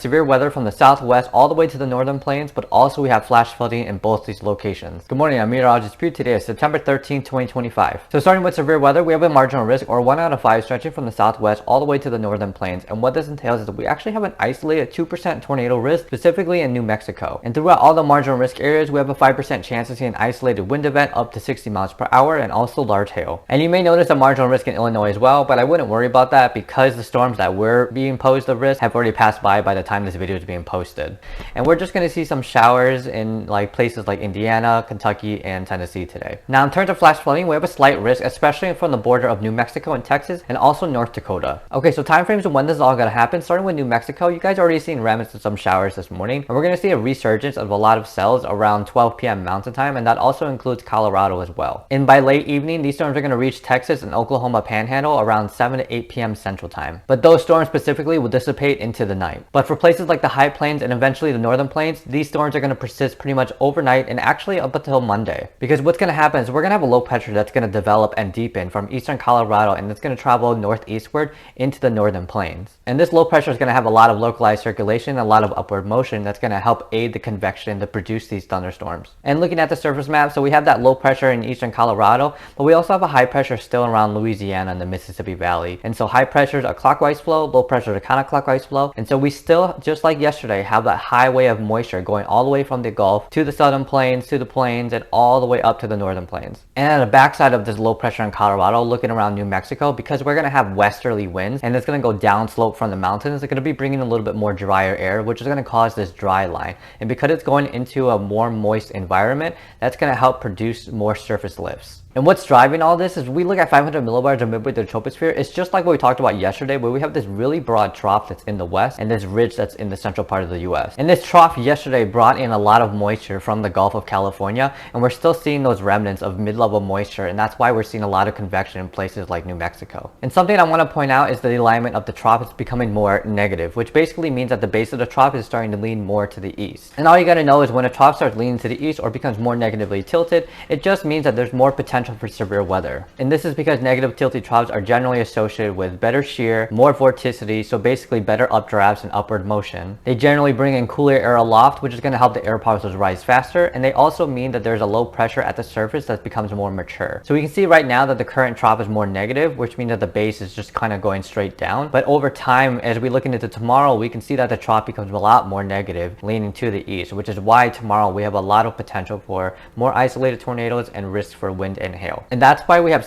Severe weather from the southwest all the way to the northern plains, but also we have flash flooding in both these locations. Good morning, I'm meteorologist Pew. Today is September 13, 2025. So starting with severe weather, we have a marginal risk or 1 out of 5 stretching from the southwest all the way to the northern plains. And what this entails is that we actually have an isolated 2% tornado risk, specifically in New Mexico. And throughout all the marginal risk areas, we have a 5% chance of seeing an isolated wind event up to 60 miles per hour and also large hail. And you may notice a marginal risk in Illinois as well, but I wouldn't worry about that because the storms that were being posed of risk have already passed by the time this video is being posted. And we're just going to see some showers in places like Indiana, Kentucky, and Tennessee today. Now in terms of flash flooding, we have a slight risk, especially from the border of New Mexico and Texas and also North Dakota. Okay, so time frames of when this is all going to happen, starting with New Mexico, you guys already seen remnants of some showers this morning, and we're going to see a resurgence of a lot of cells around 12 p.m. Mountain Time, and that also includes Colorado as well. And by late evening, these storms are going to reach Texas and Oklahoma Panhandle around 7 to 8 p.m. Central Time. But those storms specifically will dissipate into the night. But for places like the high plains and eventually the northern plains, these storms are going to persist pretty much overnight and actually up until Monday. Because what's going to happen is we're going to have a low pressure that's going to develop and deepen from eastern Colorado, and it's going to travel northeastward into the northern plains. And this low pressure is going to have a lot of localized circulation, a lot of upward motion that's going to help aid the convection to produce these thunderstorms. And looking at the surface map, so we have that low pressure in eastern Colorado, but we also have a high pressure still around Louisiana and the Mississippi Valley. And so high pressures are clockwise flow, low pressure is counterclockwise flow. And so we still, just like yesterday, have that highway of moisture going all the way from the Gulf to the southern plains, to the plains, and all the way up to the northern plains. And at the backside of this low pressure in Colorado, looking around New Mexico, because we're going to have westerly winds and it's going to go downslope from the mountains, it's going to be bringing a little bit more drier air, which is going to cause this dry line. And because it's going into a more moist environment, that's going to help produce more surface lifts. And what's driving all this is we look at 500 millibars of midway through the troposphere. It's just like what we talked about yesterday, where we have this really broad trough that's in the west and this ridge that's in the central part of the US. And this trough yesterday brought in a lot of moisture from the Gulf of California, and we're still seeing those remnants of mid-level moisture, and that's why we're seeing a lot of convection in places like New Mexico. And something I want to point out is that the alignment of the trough is becoming more negative, which basically means that the base of the trough is starting to lean more to the east. And all you got to know is when a trough starts leaning to the east or becomes more negatively tilted, it just means that there's more potential for severe weather. And this is because negative tilted troughs are generally associated with better shear, more vorticity, so basically better updrafts and upward motion. They generally bring in cooler air aloft, which is going to help the air particles rise faster, and they also mean that there's a low pressure at the surface that becomes more mature. So we can see right now that the current trough is more negative, which means that the base is just kind of going straight down. But over time, as we look into tomorrow, we can see that the trough becomes a lot more negative, leaning to the east, which is why tomorrow we have a lot of potential for more isolated tornadoes and risks for wind and hail. And that's why we have